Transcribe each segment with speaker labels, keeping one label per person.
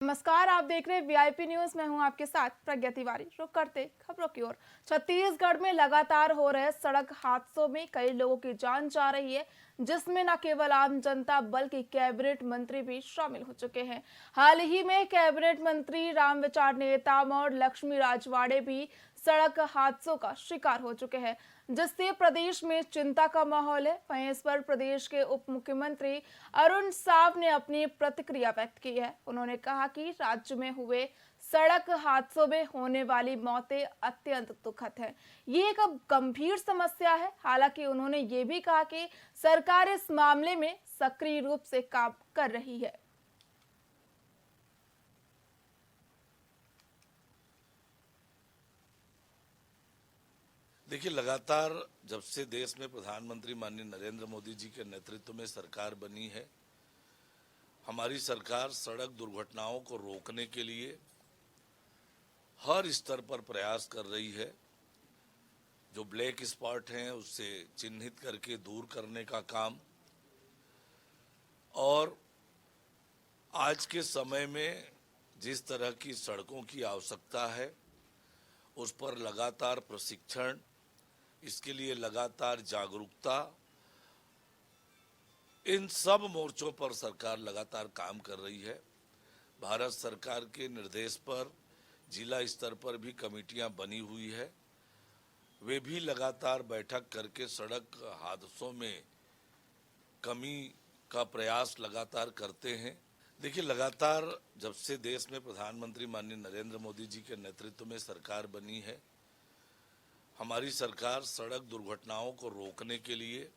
Speaker 1: नमस्कार, आप देख रहे हैं वीआईपी न्यूज। मैं हूं आपके साथ प्रज्ञा तिवारी। रुक करते खबरों की ओर। छत्तीसगढ़ में लगातार हो रहे सड़क हादसों में कई लोगों की जान जा रही है, जिसमें न केवल आम जनता बल्कि कैबिनेट मंत्री भी शामिल हो चुके हैं। हाल ही में कैबिनेट मंत्री रामविचार नेताम और लक्ष्मी राजवाड़े भी सड़क हादसों का शिकार हो चुके हैं, जिससे प्रदेश में चिंता का माहौल है। वहीं इस पर प्रदेश के उप मुख्यमंत्री अरुण साव ने अपनी प्रतिक्रिया व्यक्त की है। उन्होंने कहा कि राज्य में हुए सड़क हादसों में होने वाली मौतें अत्यंत दुखद हैं। ये एक गंभीर समस्या है। हालांकि उन्होंने ये भी कहा कि सरकार इस मामले में सक्रिय रूप से काम कर रही है।
Speaker 2: देखिए, लगातार जब से देश में प्रधानमंत्री माननीय नरेंद्र मोदी जी के नेतृत्व में सरकार बनी है, हमारी सरकार सड़क दुर्घटनाओं को रोकने के लिए हर स्तर पर प्रयास कर रही है। जो ब्लैक स्पॉट हैं उससे चिन्हित करके दूर करने का काम, और आज के समय में जिस तरह की सड़कों की आवश्यकता है उस पर लगातार प्रशिक्षण, इसके लिए लगातार जागरूकता, इन सब मोर्चों पर सरकार लगातार काम कर रही है। भारत सरकार के निर्देश पर जिला स्तर पर भी कमेटियां बनी हुई है। वे भी लगातार बैठक करके सड़क हादसों में कमी का प्रयास लगातार करते हैं। देखिए, लगातार जब से देश में प्रधानमंत्री माननीय नरेंद्र मोदी जी के नेतृत्व में सरकार बनी है, हमारी सरकार सड़क दुर्घटनाओं को रोकने के लिए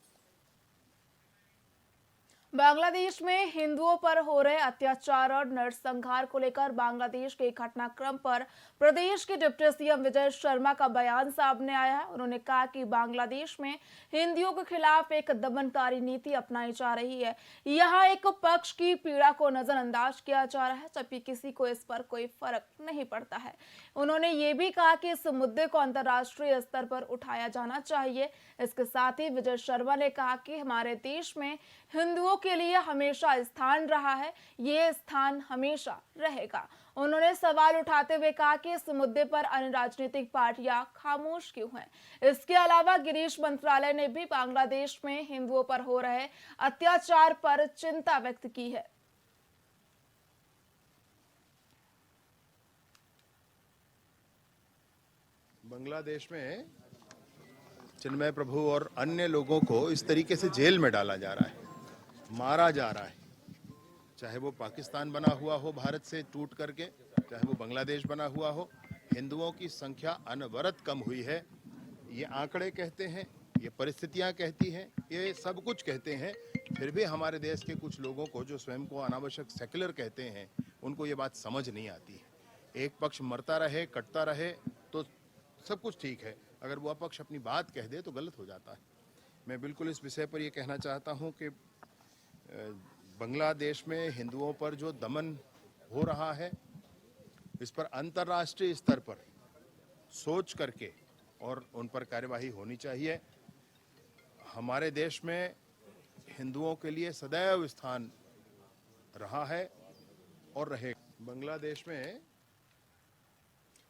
Speaker 1: बांग्लादेश में हिंदुओं पर हो रहे अत्याचार और नरसंहार को लेकर बांग्लादेश के घटनाक्रम पर प्रदेश के डिप्टी सीएम विजय शर्मा का बयान सामने आया है। उन्होंने कहा कि बांग्लादेश में हिंदुओं के खिलाफ एक दमनकारी नीति अपनाई जा रही है। यहाँ एक पक्ष की पीड़ा को नजरअंदाज किया जा रहा है, जबकि किसी को इस पर कोई फर्क नहीं पड़ता है। उन्होंने ये भी कहा कि इस मुद्दे को अंतर्राष्ट्रीय स्तर पर उठाया जाना चाहिए। इसके साथ ही विजय शर्मा ने कहा कि हमारे देश में हिंदुओं के लिए हमेशा स्थान रहा है, ये स्थान हमेशा रहेगा। उन्होंने सवाल उठाते हुए कहा कि इस मुद्दे पर अन्य राजनीतिक पार्टियां खामोश क्यों हैं। इसके अलावा गिरीश मंत्रालय ने भी बांग्लादेश में हिंदुओं पर हो रहे अत्याचार पर चिंता व्यक्त की है।
Speaker 3: बांग्लादेश में चिन्मय प्रभु और अन्य लोगों को इस तरीके से जेल में डाला जा रहा है, मारा जा रहा है। चाहे वो पाकिस्तान बना हुआ हो भारत से टूट करके, चाहे वो बांग्लादेश बना हुआ हो, हिंदुओं की संख्या अनवरत कम हुई है। ये आंकड़े कहते हैं, ये परिस्थितियां कहती हैं, ये सब कुछ कहते हैं। फिर भी हमारे देश के कुछ लोगों को, जो स्वयं को अनावश्यक सेक्युलर कहते हैं, उनको ये बात समझ नहीं आती है। एक पक्ष मरता रहे, कटता रहे तो सब कुछ ठीक है, अगर वो अपक्ष अपनी बात कह दे तो गलत हो जाता है। मैं बिल्कुल इस विषय पर ये कहना चाहता हूँ कि बांग्लादेश में हिंदुओं पर जो दमन हो रहा है, इस पर अंतर्राष्ट्रीय स्तर पर सोच करके और उन पर कार्यवाही होनी चाहिए। हमारे देश में हिंदुओं के लिए सदैव स्थान रहा है और रहेगा। बांग्लादेश में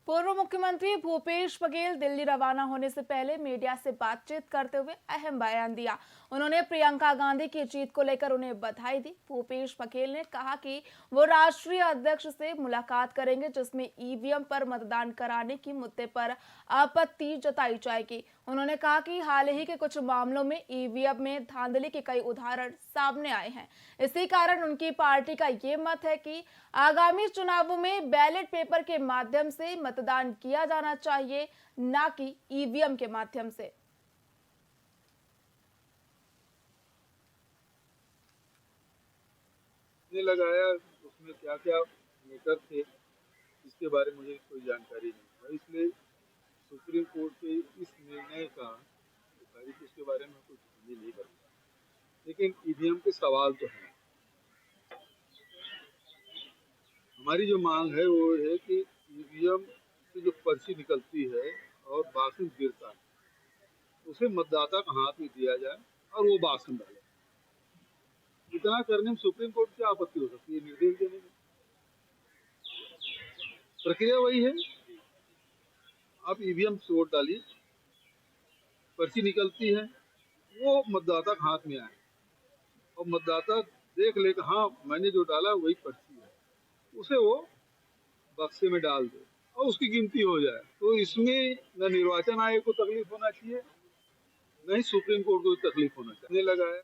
Speaker 1: पूर्व मुख्यमंत्री भूपेश बघेल दिल्ली रवाना होने से पहले मीडिया से बातचीत करते हुए अहम बयान दिया। उन्होंने प्रियंका गांधी की जीत को लेकर उन्हें बधाई दी। भूपेश बघेल ने कहा कि वो राष्ट्रीय अध्यक्ष से मुलाकात करेंगे, जिसमें ईवीएम पर मतदान कराने की मुद्दे पर आपत्ति जताई जाएगी। उन्होंने कहा कि हाल ही के कुछ मामलों में ईवीएम में धांधली के कई उदाहरण सामने आए हैं। इसी कारण उनकी पार्टी का ये मत है कि आगामी चुनावों में बैलेट पेपर के माध्यम से मतदान किया जाना चाहिए, न कि ईवीएम के माध्यम से।
Speaker 4: लगाया उसमें क्या क्या मीटर थे, इसके बारे में मुझे कोई जानकारी नहीं है, इसलिए सुप्रीम कोर्ट के इस निर्णय का तारीख उसके बारे में कुछ नहीं करूँगा। लेकिन ईवीएम के सवाल तो हैं। हमारी जो मांग है वो है कि ईवीएम से जो पर्ची निकलती है और बासन गिरता है, उसे मतदाता का हाथ में दिया जाए और वो बासन डाले। इतना करने में सुप्रीम कोर्ट की आपत्ति हो सकती है निर्देश देने में? प्रक्रिया वही है, आप ईवीएम से वोट डालिए, पर्ची निकलती है, वो मतदाता के हाथ में आए और मतदाता देख ले कि हाँ मैंने जो डाला वही पर्ची है, उसे वो बक्से में डाल दे और उसकी गिनती हो जाए। तो इसमें न निर्वाचन आयोग को तकलीफ होना चाहिए, न ही सुप्रीम कोर्ट को तकलीफ होना चाहिए। लगा है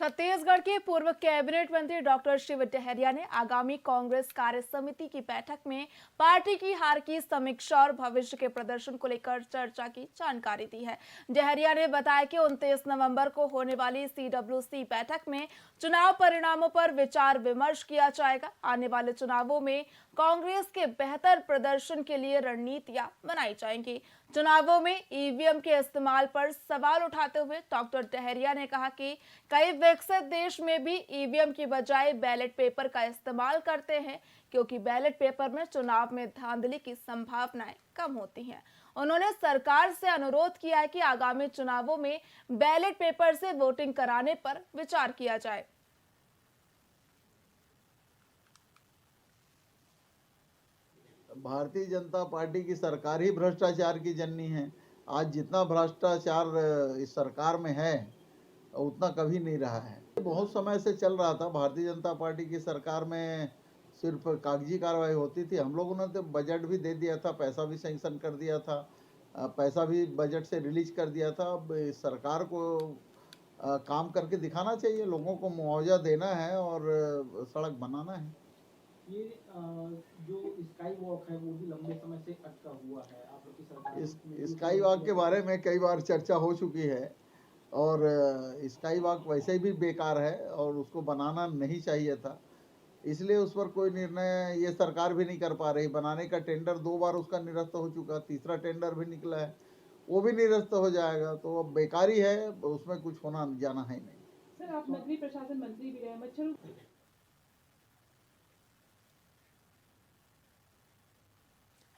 Speaker 1: छत्तीसगढ़ के पूर्व कैबिनेट मंत्री डॉक्टर शिव डहरिया ने आगामी कांग्रेस कार्य समिति की बैठक में पार्टी की हार की समीक्षा और भविष्य के प्रदर्शन को लेकर चर्चा की जानकारी दी है। डहरिया ने बताया कि 29 नवंबर को होने वाली CWC बैठक में चुनाव परिणामों पर विचार विमर्श किया जाएगा। आने वाले चुनावों में कांग्रेस के बेहतर प्रदर्शन के लिए रणनीतियां बनाई जाएंगी। चुनावों में ईवीएम के इस्तेमाल पर सवाल उठाते हुए डॉक्टर डहरिया ने कहा कि कई विकसित देश में भी ईवीएम की बजाय बैलेट पेपर का इस्तेमाल करते हैं, क्योंकि बैलेट पेपर में चुनाव में धांधली की संभावनाएं कम होती हैं। उन्होंने सरकार से अनुरोध किया है कि आगामी चुनावों में बैलेट पेपर से वोटिंग कराने पर विचार किया जाए।
Speaker 5: भारतीय जनता पार्टी की सरकार ही भ्रष्टाचार की जननी है। आज जितना भ्रष्टाचार इस सरकार में है उतना कभी नहीं रहा है। बहुत समय से चल रहा था, भारतीय जनता पार्टी की सरकार में सिर्फ कागजी कार्रवाई होती थी। हम लोगों ने तो बजट भी दे दिया था, पैसा भी सैंक्शन कर दिया था, पैसा भी बजट से रिलीज कर दिया था। अब इस सरकार को काम करके दिखाना चाहिए, लोगों को मुआवजा देना है और सड़क बनाना है।
Speaker 6: ये जो स्काई वॉक है वो भी लंबे समय से अटका हुआ है। आप लोग की सरकार
Speaker 5: स्काई वॉक के बारे में कई बार चर्चा हो चुकी है और स्काई वॉक वैसे भी बेकार है और उसको बनाना नहीं चाहिए था, इसलिए उस पर कोई निर्णय ये सरकार भी नहीं कर पा रही। बनाने का टेंडर 2 बार उसका निरस्त हो चुका, तीसरा टेंडर भी निकला है, वो भी निरस्त हो जाएगा, तो अब बेकारी है, उसमें कुछ होना जाना है नहीं।
Speaker 7: सर, आप नगरीय प्रशासन मंत्री भी रहे, मच्छरों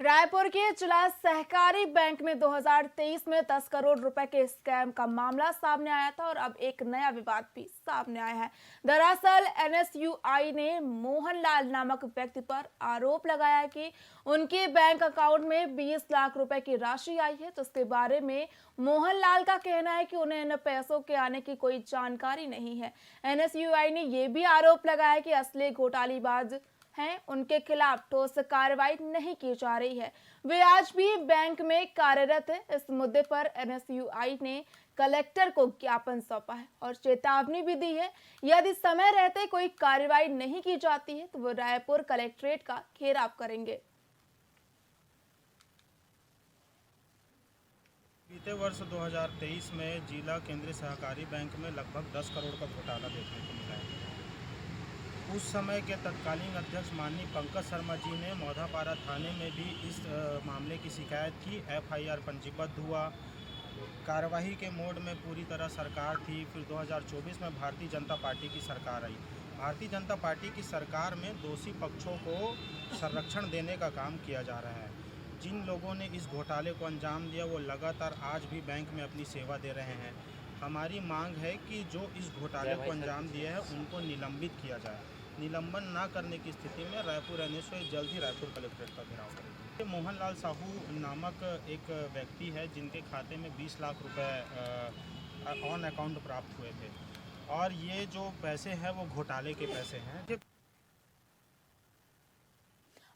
Speaker 1: रायपुर के जिला सहकारी बैंक में 2023 में 10 करोड़ रुपए के स्कैम का मामला सामने आया था और अब एक नया विवाद भी सामने आया है। दरअसल NSUI ने मोहनलाल नामक व्यक्ति पर आरोप लगाया है कि उनके बैंक अकाउंट में 20 लाख रुपए की राशि आई है, जिसके बारे में मोहनलाल का कहना है कि उन्हें इन पैसों के आने की कोई जानकारी नहीं है। NSUI ने यह भी आरोप लगाया कि असली घोटालेबाज हैं, उनके खिलाफ ठोस कार्रवाई नहीं की जा रही है। वे आज भी बैंक में कार्यरत है। इस मुद्दे पर NSUI ने कलेक्टर को ज्ञापन सौंपा है और चेतावनी भी दी है, यदि समय रहते कोई कार्रवाई नहीं की जाती है तो वो रायपुर कलेक्ट्रेट का घेराव करेंगे।
Speaker 8: बीते वर्ष 2023 में जिला केंद्रीय सहकारी बैंक में लगभग 10 करोड़ का घोटाला देखने को मिला है। उस समय के तत्कालीन अध्यक्ष माननीय पंकज शर्मा जी ने मौधापारा थाने में भी इस मामले की शिकायत की। FIR पंजीबद्ध हुआ, कार्यवाही के मोड में पूरी तरह सरकार थी। फिर 2024 में भारतीय जनता पार्टी की सरकार आई। भारतीय जनता पार्टी की सरकार में दोषी पक्षों को संरक्षण देने का काम किया जा रहा है। जिन लोगों ने इस घोटाले को अंजाम दिया वो लगातार आज भी बैंक में अपनी सेवा दे रहे हैं। हमारी मांग है कि जो इस घोटाले को अंजाम दिया है उनको निलंबित किया जाए। निलंबन ना करने की स्थिति में रायपुर NSUI जल्द ही रायपुर कलेक्ट्रेट का घेराव करेंगे। मोहनलाल साहू नामक एक व्यक्ति है जिनके खाते में 20 लाख रुपए ऑन अकाउंट प्राप्त हुए थे और ये जो पैसे हैं वो घोटाले के पैसे हैं।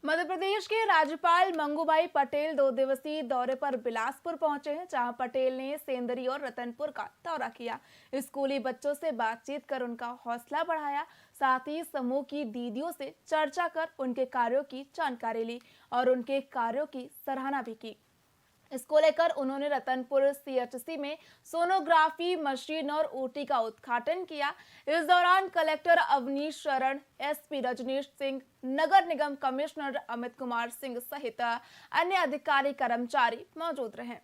Speaker 1: मध्य प्रदेश के राज्यपाल मंगूभाई पटेल 2 दिवसीय दौरे पर बिलासपुर पहुंचे हैं, जहां पटेल ने सेंदरी और रतनपुर का दौरा किया। स्कूली बच्चों से बातचीत कर उनका हौसला बढ़ाया, साथ ही समूह की दीदियों से चर्चा कर उनके कार्यों की जानकारी ली और उनके कार्यों की सराहना भी की। इसको लेकर उन्होंने रतनपुर CHC में सोनोग्राफी मशीन और OT का उद्घाटन किया। इस दौरान कलेक्टर अवनीश शरण, SP रजनीश सिंह, नगर निगम कमिश्नर अमित कुमार सिंह सहित अन्य अधिकारी कर्मचारी मौजूद रहे।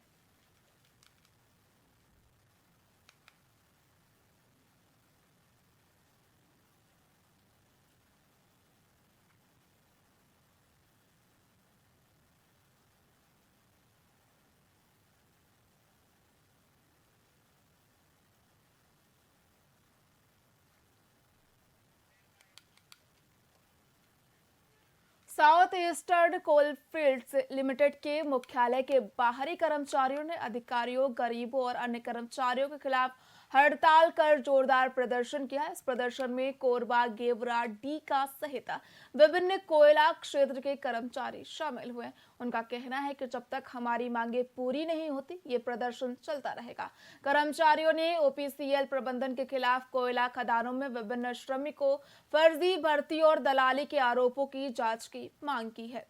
Speaker 1: साउथ ईस्टर्न कोलफील्ड्स लिमिटेड के मुख्यालय के बाहरी कर्मचारियों ने अधिकारियों, गरीबों और अन्य कर्मचारियों के खिलाफ हड़ताल कर जोरदार प्रदर्शन किया। इस प्रदर्शन में कोरबा, गेवरा, डीका सहित विभिन्न कोयला क्षेत्र के कर्मचारी शामिल हुए। उनका कहना है कि जब तक हमारी मांगे पूरी नहीं होती, ये प्रदर्शन चलता रहेगा। कर्मचारियों ने ओपीसीएल प्रबंधन के खिलाफ कोयला खदानों में विभिन्न श्रमिकों, फर्जी भर्ती और दलाली के आरोपों की जांच की मांग की है।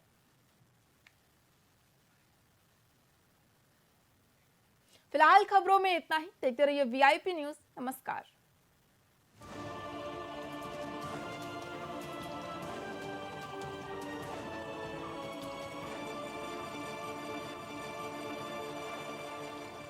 Speaker 1: फिलहाल खबरों में इतना ही। देखते रहिए वीआईपी न्यूज। नमस्कार।